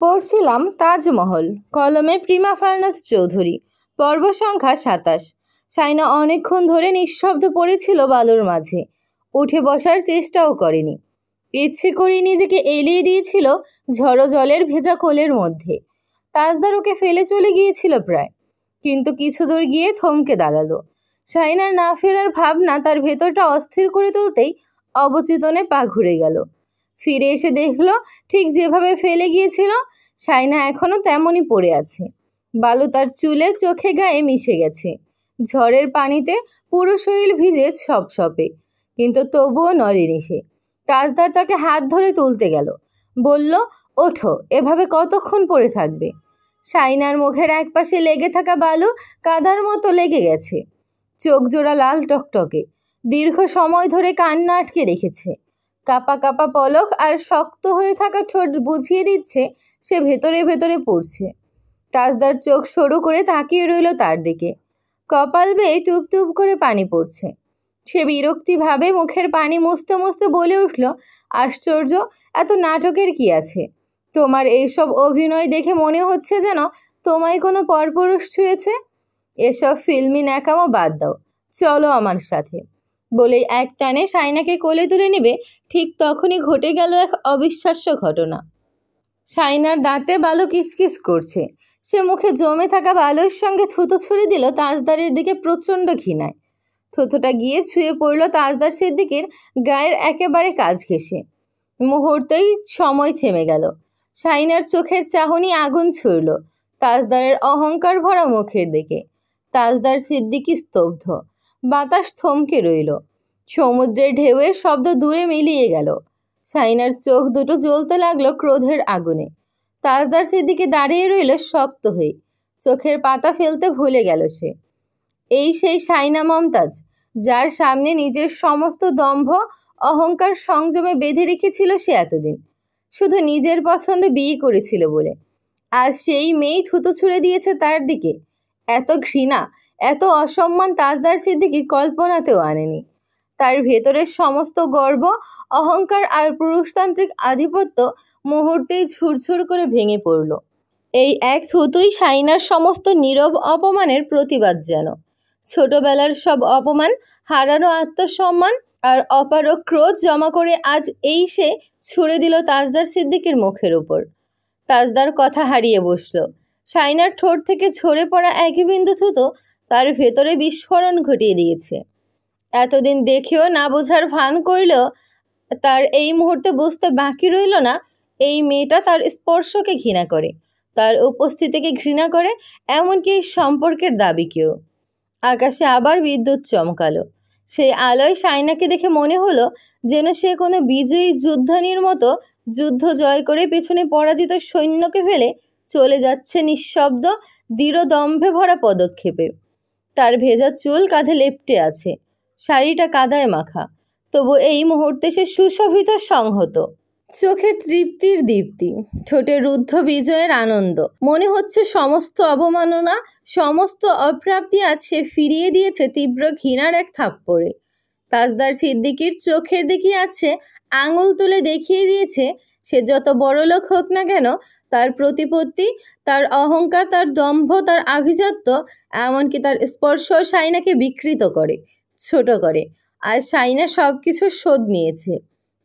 পড়ছিলাম তাজমহল, কলমে Prima furnace Chowdhury. পর্ব সংখ্যা ২৭। সাইনা অনেকক্ষণ ধরে নিঃশব্দ পড়েছিল বালুর মাঝে। উঠে বসার চেষ্টাও করেনি। ইচ্ছে করে নিজেকে এলিয়ে দিয়েছিল ঝড়ো জলের ভেজা কোলের মধ্যে। তাজদার ওকে ফেলে চলে গিয়েছিল প্রায়, কিন্তু কিছু দূর গিয়ে থমকে দাঁড়ালো। সাইনার না ফেরার ভাবনা তার ভেতরটা অস্থির করে তুলতেই অবচেতনে পা ঘুরে গেল। ফিরে এসে দেখলো ঠিক যেভাবে ফেলে গিয়েছিল সাইনা এখনো তেমনই পড়ে আছে। বালু তার চুলে চোখে গায়ে মিশে গেছে। ঝড়ের পানিতে পুরো শরীর ভিজে সপসপে, কিন্তু তবুও নড়েনি সে। তাজদার তাকে হাত ধরে তুলতে গেল, বলল, ওঠো, এভাবে কতক্ষণ পড়ে থাকবে? সাইনার মুখের একপাশে লেগে থাকা বালু কাদার মতো লেগে গেছে। চোখ জোড়া লাল টকটকে, দীর্ঘ সময় ধরে কান্না আটকে রেখেছে। কাপা কাপা পলক আর শক্ত হয়ে থাকা ঠোঁট বুঝিয়ে দিচ্ছে সে ভেতরে ভেতরে পড়ছে। তাজদার চোখ সরু করে তাকিয়ে রইল তার দিকে। কপাল বেয়ে টুপ টুপ করে পানি পড়ছে। সে বিরক্তিভাবে মুখের পানি মুছতে মুছতে বলে উঠল, আশ্চর্য, এত নাটকের কি আছে? তোমার এইসব অভিনয় দেখে মনে হচ্ছে যেন তোমায় কোনো পরপুরুষ ছুঁয়েছে। এসব ফিল্মি ন্যাকামো বাদ দাও, চলো আমার সাথে। বলেই এক টানে সাইনাকে কোলে তুলে নেবে, ঠিক তখনই ঘটে গেল এক অবিশ্বাস্য ঘটনা। সাইনার দাঁতে বালু কিচকিচ করছে। সে মুখে জমে থাকা বালুর সঙ্গে থুতো ছুঁড়ে দিল তাজদারের দিকে প্রচণ্ড ঘৃণায়। থুতোটা গিয়ে ছুঁয়ে পড়ল তাজদার সিদ্দিকীর গায়ের একেবারে কাছ ঘেঁষে। মুহূর্তেই সময় থেমে গেল। সাইনার চোখের চাহনি আগুন ছুঁড়ল তাজদারের অহংকার ভরা মুখের দিকে। তাজদার সিদ্দিকী স্তব্ধ। বাতাস থমকে রইল। সমুদ্রের ঢেউয়ের শব্দ দূরে মিলিয়ে গেল। সাইনার চোখ দুটো জ্বলতে লাগলো ক্রোধের আগুনে। তাজদার সিদ্দিকী দাঁড়িয়ে রইল শক্ত হয়ে। চোখের পাতা ফেলতে ভুলে গেল সে। এই সেই সাইনা মমতাজ, যার সামনে নিজের সমস্ত দম্ভ অহংকার সংযমে বেঁধে রেখেছিল সে এতদিন, শুধু নিজের পছন্দে বিয়ে করেছিল বলে। আজ সেই মেয়েই থুতো ছুঁড়ে দিয়েছে তার দিকে। এত ঘৃণা, এত অসম্মান তাজদার সিদ্দিকী কল্পনাতেও আনেনি। তার ভেতরের সমস্ত গর্ব, অহংকার আর পুরুষতান্ত্রিক আধিপত্য মুহূর্তেই ঝুরঝুর করে ভেঙে পড়ল। এই এক থুতুই সাইনার সমস্ত নীরব অপমানের প্রতিবাদ যেন। ছোটবেলার সব অপমান, হারানো আত্মসম্মান আর অপারক ক্রোধ জমা করে আজ এই সে ছুঁড়ে দিল তাজদার সিদ্দিকীর মুখের উপর। তাজদার কথা হারিয়ে বসল। সাইনার ঠোঁট থেকে ঝরে পড়া এক বিন্দু থুতো তার ভেতরে বিস্ফোরণ ঘটিয়ে দিয়েছে। এতদিন দেখেও না বোঝার ভান করলেও তার এই মুহূর্তে বুঝতে বাকি রইল না, এই মেয়েটা তার স্পর্শকে ঘৃণা করে, তার উপস্থিতিকে ঘৃণা করে, এমনকি এই সম্পর্কের দাবিকেও। আকাশে আবার বিদ্যুৎ চমকালো। সেই আলোয় সাইনাকে দেখে মনে হলো যেন সে কোনো বিজয়ী যোদ্ধানীর মতো যুদ্ধ জয় করে পেছনে পরাজিত সৈন্যকে ফেলে চলে যাচ্ছে নিঃশব্দ, দৃঢ় দম্ভে ভরা পদক্ষেপে। তার ভেজা চুল কাঁধে লেপ্টে আছে, শাড়িটা কাদায় মাখা, তবু এই মুহূর্তে সে সুশোভিত, সংহত। চোখে তৃপ্তির দীপ্তি, ঠোঁটে রুদ্ধ বিজয়ের আনন্দ। মনে হচ্ছে সমস্ত অবমাননা, সমস্ত অপ্রাপ্তি আজ সে ফিরিয়ে দিয়েছে তীব্র ঘৃণার এক থাপ্পড়ে। তাজদার সিদ্দিকীর চোখের দিকে আছে আঙুল তুলে দেখিয়ে দিয়েছে, সে যত বড়লোক হোক না কেন, তার প্রতিপত্তি, তার অহংকার, তার দম্ভ, তার আভিজাত্য, এমনকি তার স্পর্শ সাইনাকে বিকৃত করে, ছোট করে। আর সাইনা সব কিছুর শোধ নিয়েছে।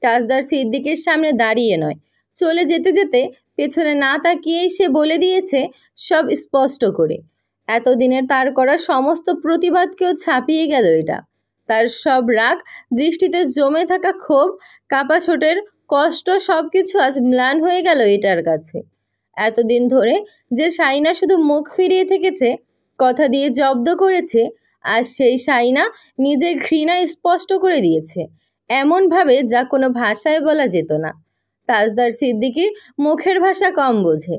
তাজদার সিদ্দিকের সামনে দাঁড়িয়ে নয়, চলে যেতে যেতে পেছনে না তাকিয়েই সে বলে দিয়েছে সব স্পষ্ট করে। এতদিনের তার করা সমস্ত প্রতিবাদকেও ছাপিয়ে গেল এটা। তার সব রাগ, দৃষ্টিতে জমে থাকা ক্ষোভ, কাপা ছোটের কষ্ট, সব কিছু আজ ম্লান হয়ে গেল এটার কাছে। এতদিন ধরে যে সাইনা শুধু মুখ ফিরিয়ে থেকেছে, কথা দিয়ে জব্দ করেছে, আজ সেই সাইনা নিজের ঘৃণা স্পষ্ট করে দিয়েছে, এমনভাবে যা কোনো ভাষায় বলা যেত না। তাজদার সিদ্দিকীর মুখের ভাষা কম বোঝে,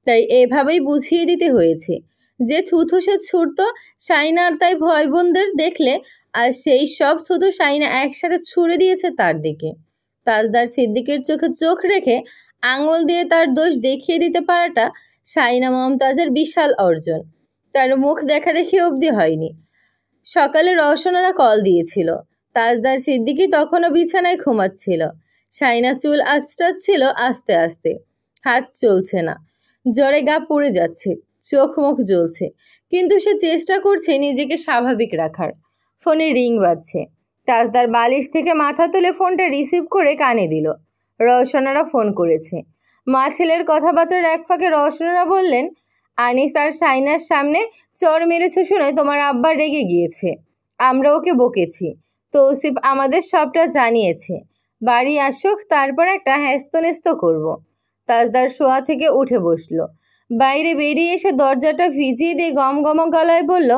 তাই এভাবেই বুঝিয়ে দিতে হয়েছে যে থুথু সে ছুড়ত সাইনার, তাই ভয় বোনদের দেখলে আর সেই সব থুথু সাইনা একসাথে ছুঁড়ে দিয়েছে তার দিকে। তাজদার সিদ্দিকীর চোখে চোখ রেখে আঙুল দিয়ে তার দোষ দেখিয়ে দিতে পারাটা সাইনা মমতাজের বিশাল অর্জন। তার মুখ দেখা দেখি অবধি হয়নি। সকালে রওশনারা কল দিয়েছিল। তাজদার সিদ্দিকী তখনও বিছানায় ঘুমাচ্ছিল। সাইনা চুল আঁচড়াচ্ছিল আস্তে আস্তে। হাত চলছে না, জ্বরে গা পুড়ে যাচ্ছে, চোখ মুখ জ্বলছে, কিন্তু সে চেষ্টা করছে নিজেকে স্বাভাবিক রাখার। ফোনে রিং বাজছে। তাজদার বালিশ থেকে মাথা তুলে ফোনটা রিসিভ করে কানে দিল। রওশনারা ফোন করেছে। মা ছেলের কথাবার্তার এক ফাঁকে রওশনারা বললেন, আনিস আর শাইনার সামনে চর মেরেছে শুনে তোমার আব্বা রেগে গিয়েছে। আমরা ওকে বকেছি। তৌসিফ আমাদের সবটা জানিয়েছে। বাড়ি আসুক, তারপর একটা হ্যাস্তনেস্ত করব। তাজদার শোয়া থেকে উঠে বসলো। বাইরে বেরিয়ে এসে দরজাটা ভিজিয়ে দিয়ে গমগম গলায় বলল,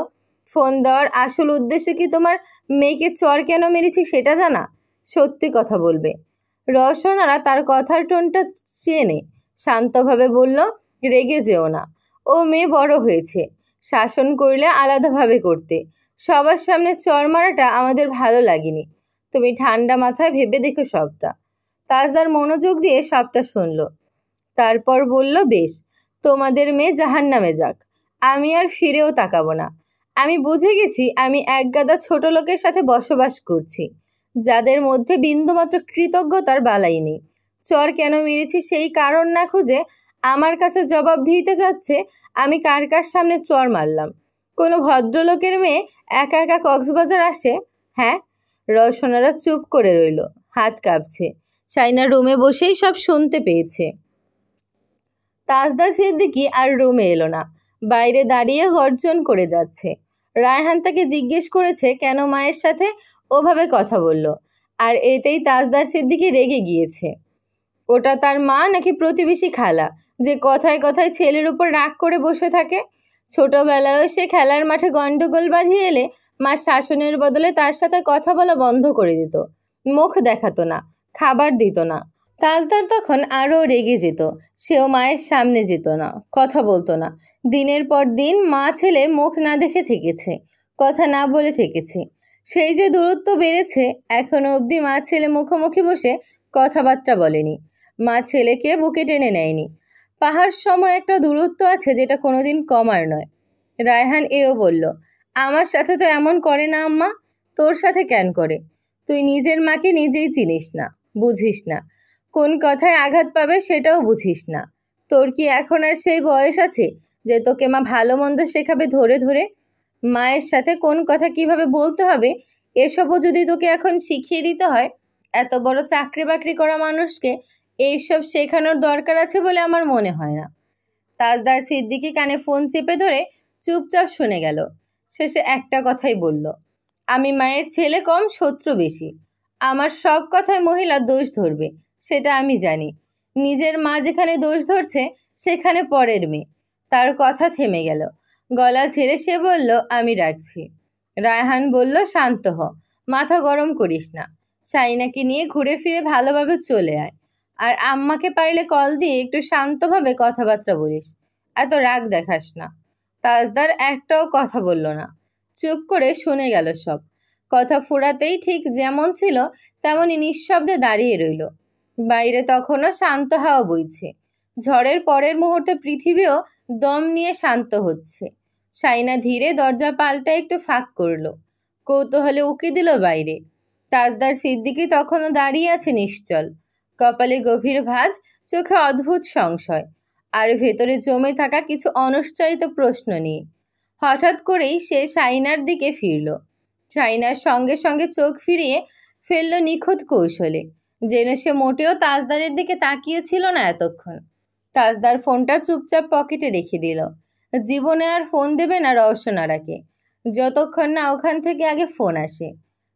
ফোন দেওয়ার আসল উদ্দেশ্য কি তোমার মেয়েকে চর কেন মেরেছি সেটা জানা? সত্যি কথা বলবে। রওশনারা তার কথার টোনটা চেনে শান্তভাবে বলল, রেগে যেও না। ও মেয়ে বড় হয়েছে, শাসন করলে আলাদাভাবে করতে। সবার সামনে চর মারাটা আমাদের ভালো লাগেনি। তুমি ঠান্ডা মাথায় ভেবে দেখো সবটা। তাজদার মনোযোগ দিয়ে সবটা শুনল। তারপর বলল, বেশ, তোমাদের মেয়ে জাহান্নামে যাক, আমি আর ফিরেও তাকাবো না। আমি বুঝে গেছি আমি এক গাদা ছোট লোকের সাথে বসবাস করছি, যাদের মধ্যে বিন্দুমাত্র কৃতজ্ঞতার বালাই নেই। চর কেন মেরেছি সেই কারণ না খুঁজে আমার কাছে জবাব দিতে যাচ্ছে আমি কার কার সামনে চর মারলাম। কোনো ভদ্রলোকের মেয়ে একা একা কক্সবাজার আসে? হ্যাঁ? রওশনারা চুপ করে রইল, হাত কাঁপছে। শাইনা রুমে বসেই সব শুনতে পেয়েছে। তাজদার সিদ্দিকী আর রুমে এলো না, বাইরে দাঁড়িয়ে গর্জন করে যাচ্ছে। রায়হান তাকে জিজ্ঞেস করেছে কেন মায়ের সাথে ওভাবে কথা বলল, আর এতেই তাজদার সিদ্দিকী রেগে গিয়েছে। ওটা তার মা নাকি প্রতিবেশী খালা যে কথায় কথায় ছেলের উপর রাগ করে বসে থাকে? ছোটবেলায়ও সে খেলার মাঠে গন্ডগোল বাঁধিয়ে এলে মা শাসনের বদলে তার সাথে কথা বলা বন্ধ করে দিত, মুখ দেখাতো না, খাবার দিত না। তাজদার তখন আরও রেগে যেত। সেও মায়ের সামনে যেত না, কথা বলতো না। দিনের পর দিন মা ছেলে মুখ না দেখে থেকেছে, কথা না বলে থেকেছে। সেই যে দূরত্ব বেড়েছে, এখনো অবধি মা ছেলে মুখোমুখি বসে কথাবার্তা বলেনি। মা ছেলেকে বুকে টেনে নেয়নি। পাহাড় সময় একটা দূরত্ব আছে যেটা কোনোদিন কমার নয়। রায়হান এও বলল, আমার সাথে তো এমন করে না আম্মা। তোর সাথে কেন করে? তুই নিজের মাকে নিজেই চিনিস না, বুঝিস না। কোন কথায় আঘাত পাবে সেটাও বুঝিস না। তোর কি এখন আর সেই বয়স আছে যে তোকে মা ভালো মন্দ শেখাবে ধরে ধরে? মায়ের সাথে কোন কথা কিভাবে বলতে হবে এসবও যদি তোকে এখন শিখিয়ে দিতে হয়, এত বড় চাকরি বাকরি করা মানুষকে এইসব শেখানোর দরকার আছে বলে আমার মনে হয় না। তাজদার সিদ্দিকী কানে ফোন চেপে ধরে চুপচাপ শুনে গেল। শেষে একটা কথাই বলল, আমি মায়ের ছেলে কম, শত্রু বেশি। আমার সব কথায় মহিলা দোষ ধরবে সেটা আমি জানি। নিজের মা যেখানে দোষ ধরছে সেখানে পরের মেয়ে। তার কথা থেমে গেল। গলা ছেড়ে সে বলল, আমি রাখছি। রায়হান বলল, শান্ত হ, মাথা গরম করিস না। শাইনাকে নিয়ে ঘুরে ফিরে ভালোভাবে চলে আয়। আর আম্মাকে পারলে কল দিয়ে একটু শান্তভাবে কথাবার্তা বলিস, এত রাগ দেখাস না। তাজদার একটাও কথা বলল না, চুপ করে শুনে গেল সব। কথা ফুরাতেই ঠিক যেমন ছিল তেমনই নিঃশব্দে দাঁড়িয়ে রইল। বাইরে তখনও শান্ত হাওয়া বইছে। ঝড়ের পরের মুহূর্তে পৃথিবীও দম নিয়ে শান্ত হচ্ছে। শাইনা ধীরে দরজা পাল্টা একটু ফাঁক করলো, কৌতূহলে উকি দিল বাইরে। তাজদার সিদ্দিকী তখনও দাঁড়িয়ে আছে নিশ্চল, কপালে গভীর ভাঁজ, চোখে অদ্ভুত সংশয়, আর ভেতরে জমে থাকা কিছু অনুচ্চারিত প্রশ্ন নিয়ে। হঠাৎ করেই সে শাইনার দিকে ফিরল। শাইনার সঙ্গে সঙ্গে চোখ ফিরিয়ে ফেলল নিখুঁত কৌশলে, যেন সে মোটেও তাজদারের দিকে তাকিয়েছিল না এতক্ষণ। তাজদার ফোনটা চুপচাপ পকেটে রেখে দিল। জীবনে আর ফোন দেবে না রওশনারাকে, যতক্ষণ না ওখান থেকে আগে ফোন আসে।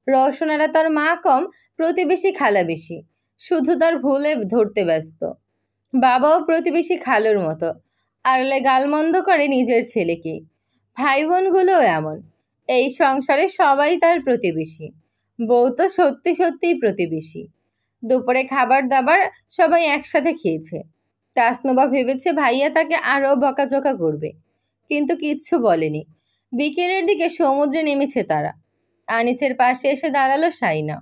রওশনারা তার মা কম, প্রতিবেশী খালা বেশি, শুধু তার ভুলে ধরতে ব্যস্ত। বাবাও প্রতিবেশী খালুর মতো, আড়লে গালমন্দ করে নিজের ছেলেকে। ভাই বোনগুলোও এমন। এই সংসারে সবাই তার প্রতিবেশী। বউ তো সত্যি সত্যিই প্রতিবেশী। দুপুরে খাবার দাবার সবাই একসাথে খেয়েছে। তাসনুবা ভেবেছে ভাইয়া তাকে আরও বকাঝকা করবে, কিন্তু কিচ্ছু বলেনি। বিকেলের দিকে সমুদ্রে নেমেছে তারা। আনিসের পাশে এসে দাঁড়ালো শাইনা।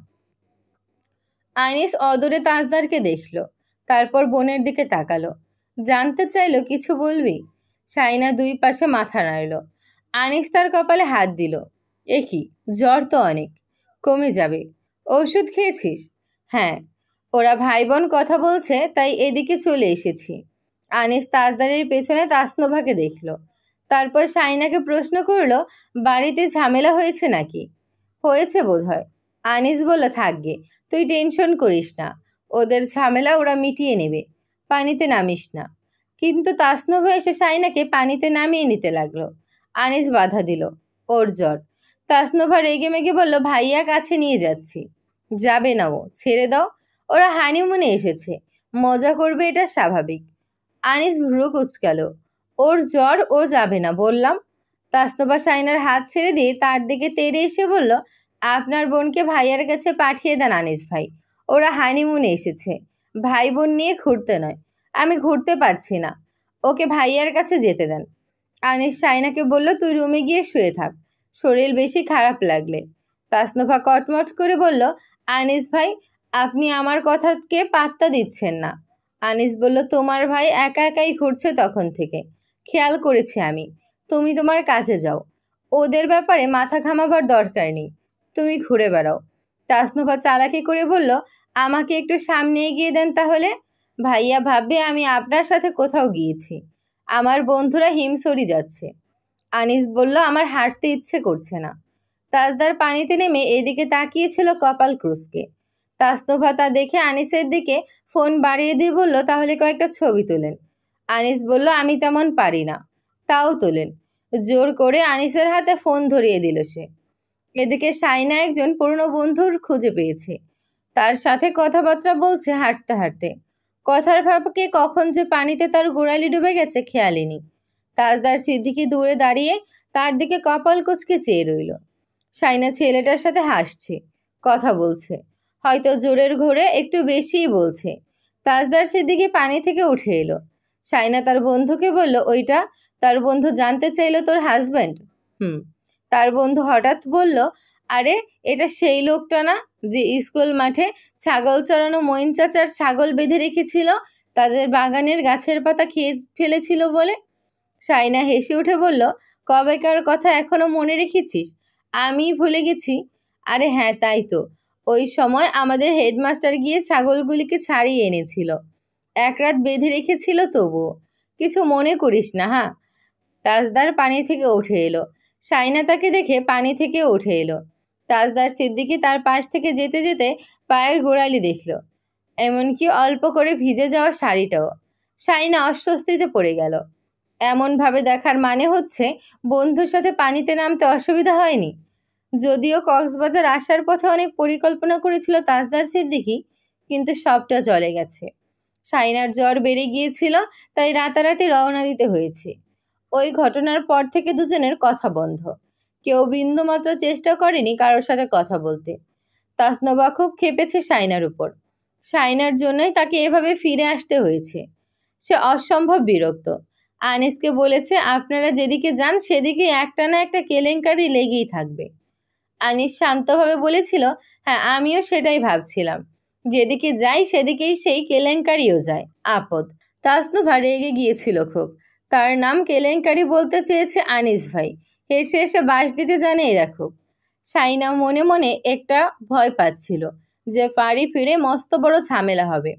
আনিস অদূরে তাজদারকে দেখল, তারপর বোনের দিকে তাকালো, জানতে চাইলো কিছু বলবি? শাইনা দুই পাশে মাথা নাড়ল। আনিস তার কপালে হাত দিল। এ কি, জ্বর তো অনেক, কমে যাবে। ওষুধ খেয়েছিস? হ্যাঁ। ওরা ভাই বোন কথা বলছে তাই এদিকে চলে এসেছি। আনিস তাজদারের পেছনে তাসনোভাকে দেখল। তারপর শাইনাকে প্রশ্ন করলো, বাড়িতে ঝামেলা হয়েছে নাকি? হয়েছে বোধহয়। আনিস বলল, থাকবে, তুই টেনশন করিস না, ওদের ঝামেলা ওরা মিটিয়ে নেবে, পানিতে নামিস না। কিন্তু তাসনোভা এসে শাইনাকে পানিতে নামিয়ে নিতে লাগলো। আনিস বাধা দিল, ওর জ্বর। তাসনোভা রেগে মেগে বলল, ভাইয়া কাছে নিয়ে যাচ্ছি। যাবে না ও, ছেড়ে দাও, ওরা হানিমুনে এসেছে, মজা করবে, এটা স্বাভাবিক। আনিস ভ্রু কুচকাল, ওর জ্বর, ও যাবে না বললাম। তাসনোভা শাইনার হাত ছেড়ে দিয়ে তার দিকে তেড়ে এসে বলল, আপনার বোনকে ভাইয়ার কাছে পাঠিয়ে দেন আনিস ভাই, ওরা হানিমুনে এসেছে, ভাই বোন নিয়ে ঘুরতে নয়। আমি ঘুরতে পারছি না, ওকে ভাইয়ার কাছে যেতে দেন। আনিস শাইনাকে বলল, তুই রুমে গিয়ে শুয়ে থাক, শরীর বেশি খারাপ লাগলে। তাসনোভা কটমট করে বলল, আনিস ভাই, আপনি আমার কথাকে পাত্তা দিচ্ছেন না। আনিস বলল, তোমার ভাই একা একাই ঘুরছে তখন থেকে, খেয়াল করেছি আমি। তুমি তোমার কাজে যাও, ওদের ব্যাপারে মাথা ঘামাবার দরকার নেই, তুমি ঘুরে বেড়াও। তাসনোভা চালাকি করে বলল, আমাকে একটু সামনে এগিয়ে দেন তাহলে, ভাইয়া ভাববে আমি আপনার সাথে কোথাও গিয়েছি। আমার বন্ধুরা হিমসরি যাচ্ছে। আনিস বলল, আমার হাঁটতে ইচ্ছে করছে না। তাজদার পানিতে নেমে এদিকে তাকিয়েছিল কপাল ক্রুজকে। তাসনোভা তা দেখে আনিসের দিকে ফোন বাড়িয়ে দিয়ে বলল, তাহলে কয়েকটা ছবি তোলেন। আনিস বলল, আমি তেমন পারি না। তাও তোলেন। জোর করে আনিসের হাতে ফোন ধরিয়ে দিল সে। এদিকে শাইনা একজন পুরনো বন্ধুর খুঁজে পেয়েছে, তার সাথে কথাবার্তা বলছে হাঁটতে হাঁটতে। কথার ফাঁকে কখন যে পানিতে তার গোড়ালি ডুবে গেছে খেয়ালই নেই। তাজদার সিদ্দিকী দূরে দাঁড়িয়ে তার দিকে কপাল কুঁচকে চেয়ে রইল। শাইনা ছেলেটার সাথে হাসছে, কথা বলছে, হয়তো জোরের ঘোরে একটু বেশিই বলছে। তাজদার সিদ্দিকী পানি থেকে উঠে এলো। শাইনা তার বন্ধুকে বলল, ওইটা? তার বন্ধু জানতে চাইলো, তোর হাজব্যান্ড? তার বন্ধু হঠাৎ বলল, আরে এটা সেই লোকটা না যে স্কুল মাঠে ছাগল চড়ানো মঈন চাচার ছাগল বেঁধে রেখেছিল, তাদের বাগানের গাছের পাতা খেয়ে ফেলেছিল বলে। শাইনা হেসে উঠে বলল, কবেকার কথা এখনো মনে রেখেছিস? আমি ভুলে গেছি। আরে হ্যাঁ, তাই তো, ওই সময় আমাদের হেডমাস্টার গিয়ে ছাগলগুলিকে ছাড়িয়ে এনেছিল, এক রাত বেঁধে রেখেছিল, তবুও কিছু মনে করিস না। হ্যাঁ। তাজদার পানি থেকে উঠে এলো। শাইনা তাকে দেখে পানি থেকে উঠে এলো। তাজদার সিদ্দিকী তার পাশ থেকে যেতে যেতে পায়ের গোড়ালি দেখল, এমনকি অল্প করে ভিজে যাওয়া শাড়িটাও। শাইনা অস্বস্তিতে পড়ে গেল। এমনভাবে দেখার মানে হচ্ছে বন্ধুর সাথে পানিতে নামতে অসুবিধা হয়নি। যদিও কক্সবাজার আসার পথে অনেক পরিকল্পনা করেছিল তাজদার সিদ্দিকী, কিন্তু সবটা চলে গেছে। শাইনার জ্বর বেড়ে গিয়েছিল, তাই রাতারাতি রওনা দিতে হয়েছে। ওই ঘটনার পর থেকে দুজনের কথা বন্ধ। কেউ বিন্দুমাত্র চেষ্টা করেনি কারোর সাথে কথা বলতে। তাসনোভা খুব খেপেছে শাইনার উপর। শাইনার জন্যই তাকে এভাবে ফিরে আসতে হয়েছে। সে অসম্ভব বিরক্ত। আনিসকে বলেছে, আপনারা যেদিকে যান সেদিকে একটা না একটা কেলেঙ্কারি লেগেই থাকবে। আনিস শান্তভাবে বলেছিল, হ্যাঁ, আমিও সেটাই ভাবছিলাম, যেদিকে যাই সেদিকেই সেই কেলেঙ্কারিও যায়। আপদ। তাসনোভা রেগে গিয়েছিল খুব। তার নাম কেলেঙ্কারি বলতে চেয়েছে আনিস ভাই, হেসে হেসে বাঁশ দিতে জানে এরা খুব। শাইনা মনে মনে একটা ভয় পাচ্ছিল যে বাড়ি ফিরে মস্ত বড় ঝামেলা হবে।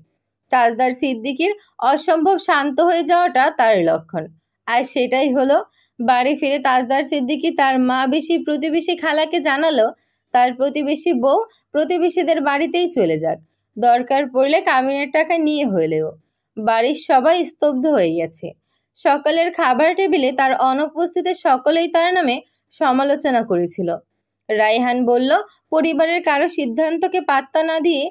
তাজদার সিদ্দিকীর অসম্ভব শান্ত হয়ে যাওয়াটা তার লক্ষণ, আর সেটাই হলো। বাড়ি ফিরে তাজদার সিদ্দিকী তার মা বেশি প্রতিবেশী খালাকে জানালো, তার প্রতিবেশী বউ প্রতিবেশীদের বাড়িতেই চলে যাক, দরকার পড়লে কাবিনের টাকা নিয়ে হলেও। বাড়ির সবাই স্তব্ধ হয়ে গেছে। সকালের খাবার টেবিলে তার অনুপস্থিতিতে সকলেই তার নামে সমালোচনা করেছিল। রায়হান বলল, পরিবারের কারো সিদ্ধান্তকে পাত্তা না দিয়ে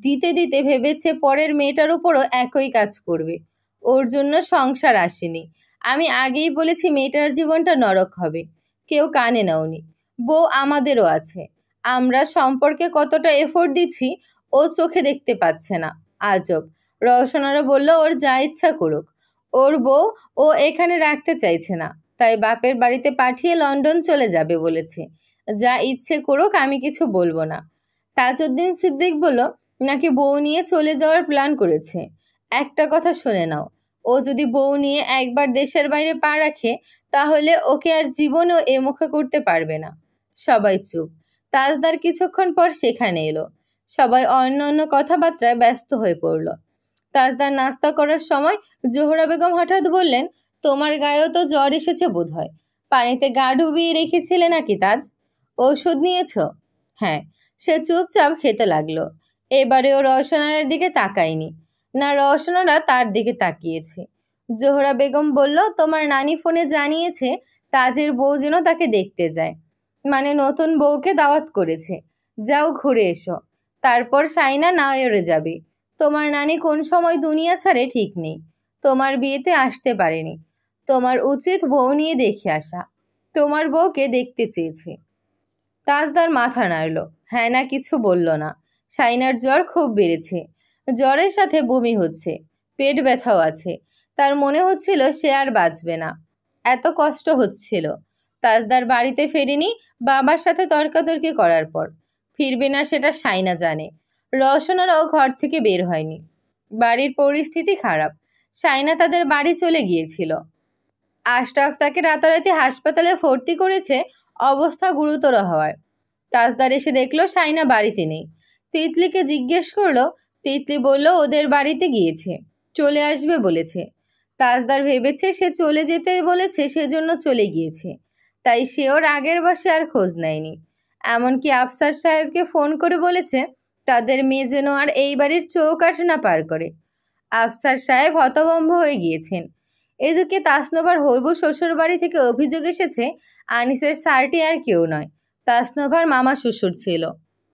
দিতে দিতে ভেবেছে পরের মেয়েটার উপরও একই কাজ করবে। ওর জন্য সংসার আসেনি। আমি আগেই বলেছি মেয়েটার জীবনটা নরক হবে, কেউ কানে নাওনি। বউ আমাদেরও আছে, আমরা সম্পর্কে কতটা এফোর্ট দিচ্ছি ও চোখে দেখতে পাচ্ছে না। আজব। রওশনারা বলল, ওর যা ইচ্ছা করুক, ওর বউ ও এখানে রাখতে চাইছে না, তাই বাপের বাড়িতে পাঠিয়ে লন্ডন চলে যাবে বলেছে। যা ইচ্ছে করুক, আমি কিছু বলবো না। তাজউদ্দিন সিদ্দিক বলল, নাকি বউ নিয়ে চলে যাওয়ার প্ল্যান করেছে। একটা কথা শুনে নাও, ও যদি বউ নিয়ে একবার দেশের বাইরে পা রাখে, তাহলে ওকে আর জীবনেও এ মুখে করতে পারবে না। সবাই চুপ। তাজদার কিছুক্ষণ পর সেখানে এলো। সবাই অন্য অন্য কথাবার্তায় ব্যস্ত হয়ে পড়ল। তাজদার নাস্তা করার সময় জোহরা বেগম হঠাৎ বললেন, তোমার গায়েও তো জ্বর এসেছে বোধহয়। পানিতে গা ডুবিয়ে রেখেছিলে নাকি তাজ? ওষুধ নিয়েছ? হ্যাঁ। সে চুপচাপ খেতে লাগলো। এবারেও রওশনার দিকে তাকায়নি, না রওশনারা তার দিকে তাকিয়েছে। জোহরা বেগম বলল, তোমার নানি ফোনে জানিয়েছে তাজের বউ যেন তাকে দেখতে যায়, মানে নতুন বউকে দাওয়াত করেছে। যাও ঘুরে এসো, তারপর সাইনা নায়রে যাবে। তোমার নানি কোন সময় দুনিয়া ছাড়ে ঠিক নেই, তোমার বিয়েতে আসতে পারেনি। তোমার উচিত বউ নিয়ে দেখে আসা। তোমার বউকে দেখতে চেয়েছে। তাজদার মাথা নাড়ল, হ্যাঁ না কিছু বলল না। সাইনার জ্বর খুব বেড়েছে, জ্বরের সাথে বমি হচ্ছে, পেট ব্যথাও আছে। তার মনে হচ্ছিল সে আর বাঁচবে না, এত কষ্ট হচ্ছিল। তাজদার বাড়িতে ফেরেনি বাবার সাথে তর্কাতর্কি করার পর। ফিরবে না সেটা সাইনা জানে। রওশনারাও ঘর থেকে বের হয়নি। বাড়ির পরিস্থিতি খারাপ। সাইনা তাদের বাড়ি চলে গিয়েছিল। আশরাফ তাকে রাতারাতি হাসপাতালে ভর্তি করেছে অবস্থা গুরুতর হওয়ায়। তাজদার এসে দেখলো সাইনা বাড়িতে নেই। তিতলিকে জিজ্ঞেস করলো, তিতলি বলল ওদের বাড়িতে গিয়েছে, চলে আসবে বলেছে। তাজদার ভেবেছে সে চলে যেতে বলেছে সেজন্য চলে গিয়েছে, তাই সে ওর আগের বাসে আর খোঁজ নেয়নি। এমনকি আফসার সাহেবকে ফোন করে বলেছে তাদের মেয়ে যেন আর এই বাড়ির চৌকাঠ না পার করে। আফসার সাহেব হতভম্ব হয়ে গিয়েছেন। এদিকে তাসনোভার হবু শ্বশুর বাড়ি থেকে অভিযোগ এসেছে আনিসের সারটি আর কেউ নয়, তাসনোভার মামা শ্বশুর ছিল।